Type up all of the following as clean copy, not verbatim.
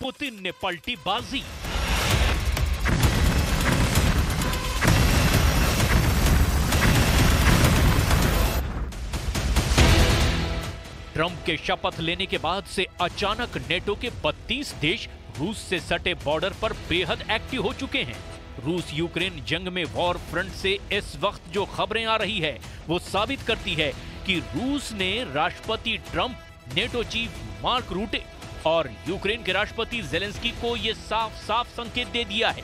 Putin ने पलटी बाजी। ट्रंप के शपथ लेने के बाद से अचानक नेटो के 32 देश रूस से सटे बॉर्डर पर बेहद एक्टिव हो चुके हैं। रूस यूक्रेन जंग में वॉर फ्रंट से इस वक्त जो खबरें आ रही है वो साबित करती है कि रूस ने राष्ट्रपति ट्रंप, नेटो चीफ मार्क रूटे और यूक्रेन के राष्ट्रपति जेलेंस्की को ये साफ साफ संकेत दे दिया है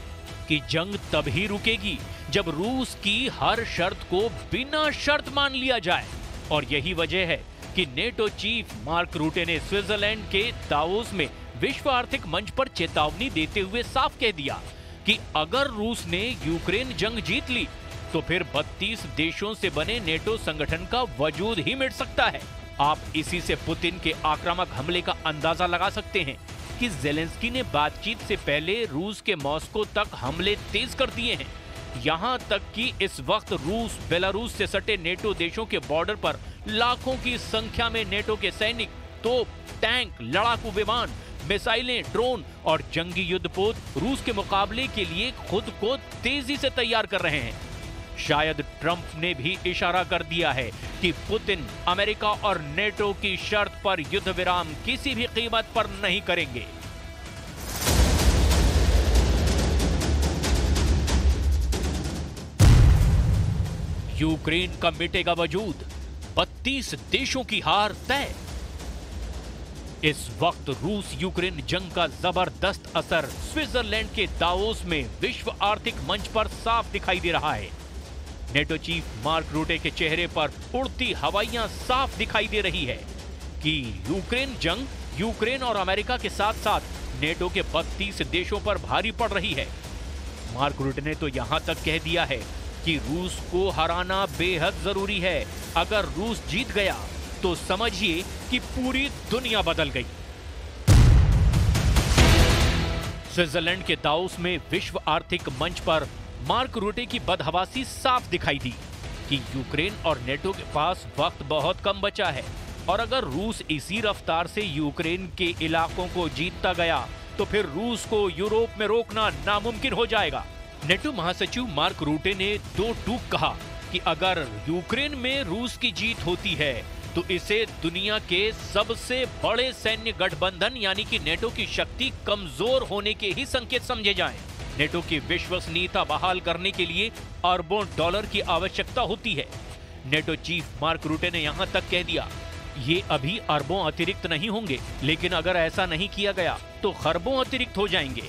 कि जंग तभी रुकेगी जब रूस की हर शर्त को बिना शर्त मान लिया जाए। और यही वजह है कि नेटो चीफ मार्क रूटे ने स्विट्जरलैंड के दावोस में विश्व आर्थिक मंच पर चेतावनी देते हुए साफ कह दिया कि अगर रूस ने यूक्रेन जंग जीत ली तो फिर 32 देशों से बने नेटो संगठन का वजूद ही मिट सकता है। आप इसी से पुतिन के आक्रामक हमले का अंदाजा लगा सकते हैं कि जेलेंस्की ने बातचीत से पहले रूस के मॉस्को तक हमले तेज कर दिए हैं। यहां तक कि इस वक्त रूस बेलारूस से सटे नेटो देशों के बॉर्डर पर लाखों की संख्या में नेटो के सैनिक, तोप, टैंक, लड़ाकू विमान, मिसाइलें, ड्रोन और जंगी युद्धपोत रूस के मुकाबले के लिए खुद को तेजी से तैयार कर रहे हैं। शायद ट्रंप ने भी इशारा कर दिया है कि पुतिन अमेरिका और नेटो की शर्त पर युद्ध विराम किसी भी कीमत पर नहीं करेंगे। यूक्रेन का मिटेगा वजूद, 32 देशों की हार तय। इस वक्त रूस यूक्रेन जंग का जबरदस्त असर स्विट्जरलैंड के दावोस में विश्व आर्थिक मंच पर साफ दिखाई दे रहा है। नेटो चीफ मार्क रूटे के चेहरे पर उड़ती हवाइयां साफ दिखाई दे रही है कि यूक्रेन जंग यूक्रेन और अमेरिका के साथ साथ नेटो के 32 देशों पर भारी पड़ रही है। मार्क रूटे ने तो यहां तक कह दिया है कि रूस को हराना बेहद जरूरी है। अगर रूस जीत गया तो समझिए कि पूरी दुनिया बदल गई। स्विट्जरलैंड के दावोस में विश्व आर्थिक मंच पर मार्क रूटे की बदहवासी साफ दिखाई दी कि यूक्रेन और नेटो के पास वक्त बहुत कम बचा है और अगर रूस इसी रफ्तार से यूक्रेन के इलाकों को जीतता गया तो फिर रूस को यूरोप में रोकना नामुमकिन हो जाएगा। नेटो महासचिव मार्क रूटे ने दो टूक कहा कि अगर यूक्रेन में रूस की जीत होती है तो इसे दुनिया के सबसे बड़े सैन्य गठबंधन यानी कि नेटो की शक्ति कमजोर होने के ही संकेत समझे जाएं। नेटो की विश्वसनीयता बहाल करने के लिए अरबों डॉलर की आवश्यकता होती है। नेटो चीफ मार्क रूटे ने यहां तक कह दिया, ये अभी अरबों अतिरिक्त नहीं होंगे, लेकिन अगर ऐसा नहीं किया गया तो खरबों अतिरिक्त हो जाएंगे।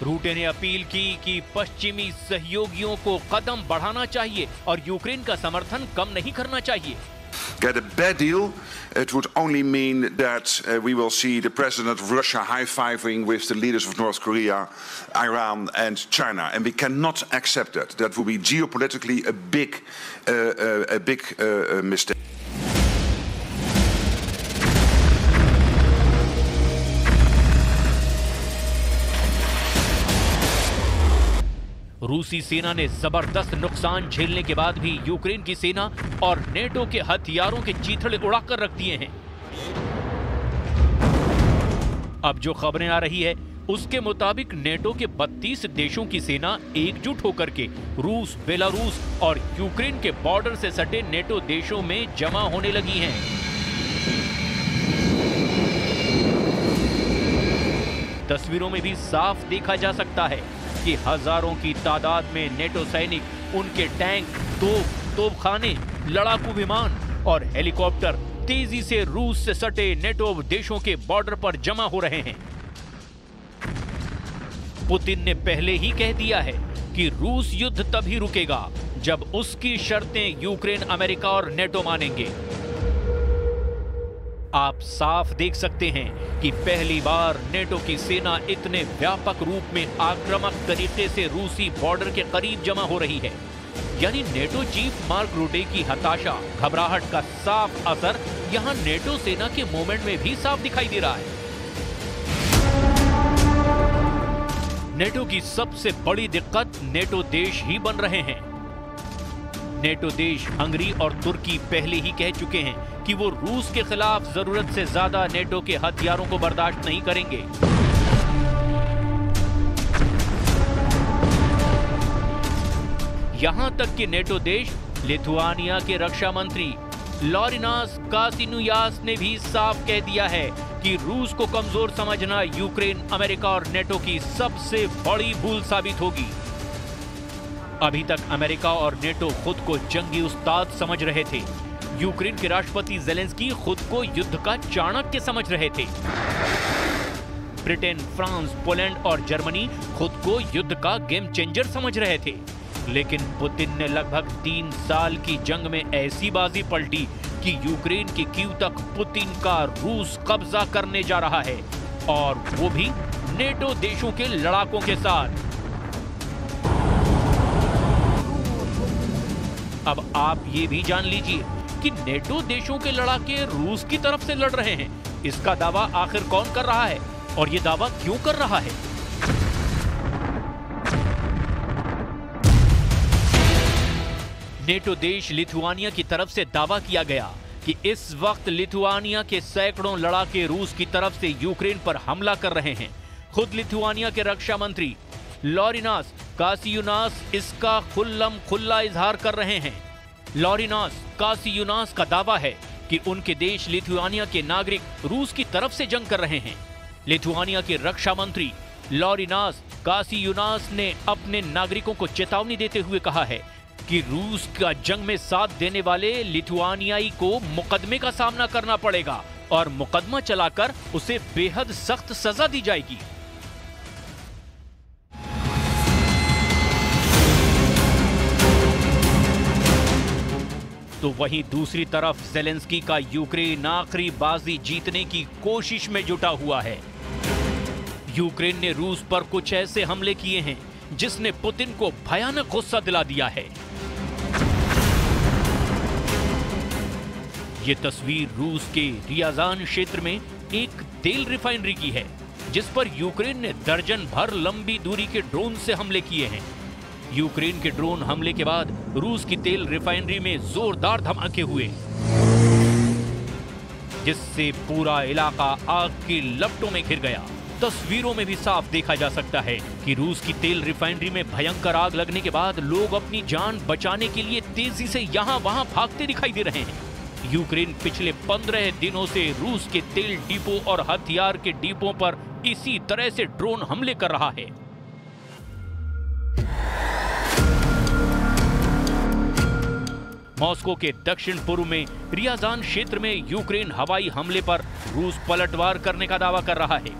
रूटे ने अपील की कि पश्चिमी सहयोगियों को कदम बढ़ाना चाहिए और यूक्रेन का समर्थन कम नहीं करना चाहिए। Get a bad deal, it would only mean that we will see the president of Russia high-fiving with the leaders of North Korea, Iran and China, and we cannot accept that. That would be geopolitically a big mistake. रूसी सेना ने जबरदस्त नुकसान झेलने के बाद भी Ukraine की सेना और नेटो के हथियारों के चीथड़े उड़ाकर रख दिए हैं। अब जो खबरें आ रही है उसके मुताबिक नेटो के 32 देशों की सेना एकजुट होकर के रूस, बेलारूस और यूक्रेन के बॉर्डर से सटे नेटो देशों में जमा होने लगी हैं। तस्वीरों में भी साफ देखा जा सकता है कि हजारों की तादाद में नेटो सैनिक, उनके टैंक, तोपखाने, लड़ाकू विमान और हेलीकॉप्टर तेजी से रूस से सटे नेटो देशों के बॉर्डर पर जमा हो रहे हैं। पुतिन ने पहले ही कह दिया है कि रूस युद्ध तभी रुकेगा जब उसकी शर्तें यूक्रेन, अमेरिका और नेटो मानेंगे। आप साफ देख सकते हैं कि पहली बार नेटो की सेना इतने व्यापक रूप में आक्रामक तरीके से रूसी बॉर्डर के करीब जमा हो रही है। यानी नेटो चीफ मार्क रूटे की हताशा, घबराहट का साफ असर यहां नेटो सेना के मूवमेंट में भी साफ दिखाई दे रहा है। नेटो की सबसे बड़ी दिक्कत नेटो देश ही बन रहे हैं। नेटो देश हंगरी और तुर्की पहले ही कह चुके हैं कि वो रूस के खिलाफ जरूरत से ज्यादा नेटो के हथियारों को बर्दाश्त नहीं करेंगे। यहां तक कि नेटो देश लिथुआनिया के रक्षा मंत्री लॉरिनास कासिनुयास ने भी साफ कह दिया है कि रूस को कमजोर समझना यूक्रेन, अमेरिका और नेटो की सबसे बड़ी भूल साबित होगी। अभी तक अमेरिका और नेटो खुद को जंगी उस्ताद समझ रहे थे। यूक्रेन के राष्ट्रपति ज़ेलेंस्की खुद को युद्ध का चाणक्य समझ रहे थे। ब्रिटेन, फ्रांस, पोलैंड और जर्मनी खुद को युद्ध का गेम चेंजर समझ रहे थे। लेकिन पुतिन ने लगभग 3 साल की जंग में ऐसी बाजी पलटी कि यूक्रेन की कीव तक पुतिन का रूस कब्जा करने जा रहा है, और वो भी नेटो देशों के लड़ाकों के साथ। अब आप ये भी जान लीजिए कि नेटो देशों के लड़ाके रूस की तरफ से लड़ रहे हैं। इसका दावा आखिर कौन कर रहा है और ये दावा क्यों कर रहा है? नेटो देश लिथुआनिया की तरफ से दावा किया गया कि इस वक्त लिथुआनिया के सैकड़ों लड़ाके रूस की तरफ से यूक्रेन पर हमला कर रहे हैं। खुद लिथुआनिया के रक्षा मंत्री लॉरिनास कासियुनास इसका खुल्ला इजहार कर रहे हैं। लॉरिनास कासियुनास का दावा है कि उनके देश लिथुआनिया के नागरिक रूस की तरफ से जंग कर रहे हैं। लिथुआनिया के रक्षा मंत्री लॉरिनास कासियुनास ने अपने नागरिकों को चेतावनी देते हुए कहा है कि रूस का जंग में साथ देने वाले लिथुआनियाई को मुकदमे का सामना करना पड़ेगा और मुकदमा चलाकर उसे बेहद सख्त सजा दी जाएगी। तो वहीं दूसरी तरफ ज़ेलेंस्की का यूक्रेन आखिरी बाजी जीतने की कोशिश में जुटा हुआ है। यूक्रेन ने रूस पर कुछ ऐसे हमले किए हैं जिसने पुतिन को भयानक गुस्सा दिला दिया है। ये तस्वीर रूस के रियाजान क्षेत्र में एक तेल रिफाइनरी की है, जिस पर यूक्रेन ने दर्जन भर लंबी दूरी के ड्रोन से हमले किए हैं। यूक्रेन के ड्रोन हमले के बाद रूस की तेल रिफाइनरी में जोरदार धमाके हुए, जिससे पूरा इलाका आग की लपटों में घिर गया। तस्वीरों में भी साफ देखा जा सकता है कि रूस की तेल रिफाइनरी में भयंकर आग लगने के बाद लोग अपनी जान बचाने के लिए तेजी से यहां-वहां भागते दिखाई दे रहे हैं। यूक्रेन पिछले 15 दिनों से रूस के तेल डिपो और हथियार के डिपों पर इसी तरह से ड्रोन हमले कर रहा है। मॉस्को के दक्षिण पूर्व में रियाजान क्षेत्र में यूक्रेन हवाई हमले पर रूस पलटवार करने का दावा कर रहा है।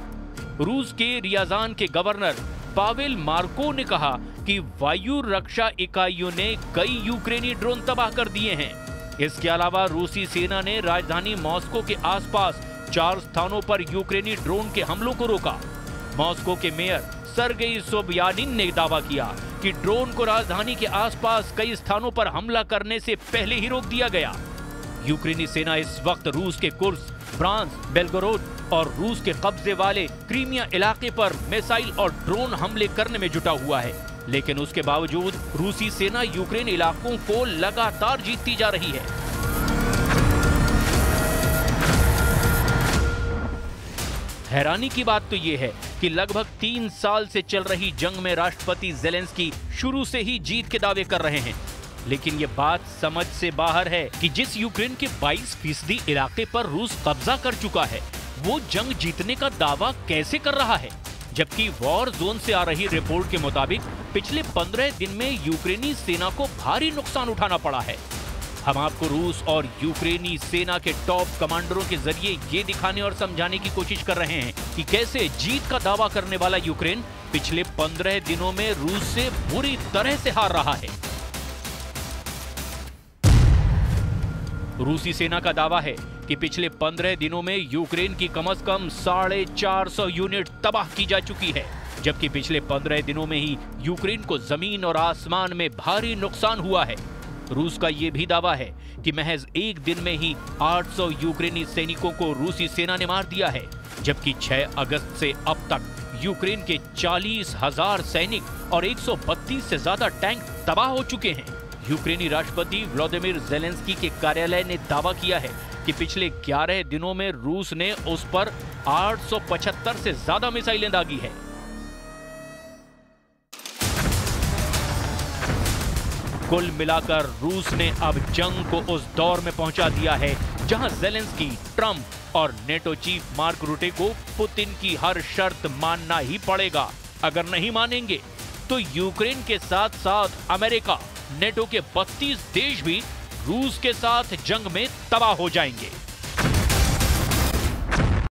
रूस के रियाजान के गवर्नर पावेल मार्को ने कहा कि वायु रक्षा इकाइयों ने कई यूक्रेनी ड्रोन तबाह कर दिए हैं। इसके अलावा रूसी सेना ने राजधानी मॉस्को के आसपास 4 स्थानों पर यूक्रेनी ड्रोन के हमलों को रोका। मॉस्को के मेयर सर्गेई सोबियानिन ने दावा किया कि ड्रोन को राजधानी के आसपास कई स्थानों पर हमला करने से पहले ही रोक दिया गया। यूक्रेनी सेना इस वक्त रूस के कुर्स्क, ब्रांस, बेलगोरोड और रूस के कब्जे वाले क्रीमिया इलाके पर मिसाइल और ड्रोन हमले करने में जुटा हुआ है, लेकिन उसके बावजूद रूसी सेना यूक्रेन इलाकों को लगातार जीतती जा रही है। हैरानी की बात तो यह है कि लगभग 3 साल से चल रही जंग में राष्ट्रपति ज़ेलेंस्की शुरू से ही जीत के दावे कर रहे हैं, लेकिन ये बात समझ से बाहर है कि जिस यूक्रेन के 22% इलाके पर रूस कब्जा कर चुका है, वो जंग जीतने का दावा कैसे कर रहा है, जबकि वॉर जोन से आ रही रिपोर्ट के मुताबिक पिछले 15 दिन में यूक्रेनी सेना को भारी नुकसान उठाना पड़ा है। हम आपको रूस और यूक्रेनी सेना के टॉप कमांडरों के जरिए ये दिखाने और समझाने की कोशिश कर रहे हैं कि कैसे जीत का दावा करने वाला यूक्रेन पिछले 15 दिनों में रूस से बुरी तरह से हार रहा है। रूसी सेना का दावा है कि पिछले 15 दिनों में यूक्रेन की कम से कम 450 यूनिट तबाह की जा चुकी है, जबकि पिछले 15 दिनों में ही यूक्रेन को जमीन और आसमान में भारी नुकसान हुआ है। रूस का यह भी दावा है कि महज एक दिन में ही 800 यूक्रेनी सैनिकों को रूसी सेना ने मार दिया है, जबकि 6 अगस्त से अब तक यूक्रेन के 40,000 सैनिक और 132 से ज्यादा टैंक तबाह हो चुके हैं। यूक्रेनी राष्ट्रपति व्लादिमीर ज़ेलेंस्की के कार्यालय ने दावा किया है कि पिछले 11 दिनों में रूस ने उस पर 875 से ज्यादा मिसाइलें दागी है। कुल मिलाकर रूस ने अब जंग को उस दौर में पहुंचा दिया है जहां ज़ेलेंस्की, ट्रंप और नेटो चीफ मार्क रूटे को पुतिन की हर शर्त मानना ही पड़ेगा। अगर नहीं मानेंगे तो यूक्रेन के साथ साथ अमेरिका, नेटो के 32 देश भी रूस के साथ जंग में तबाह हो जाएंगे।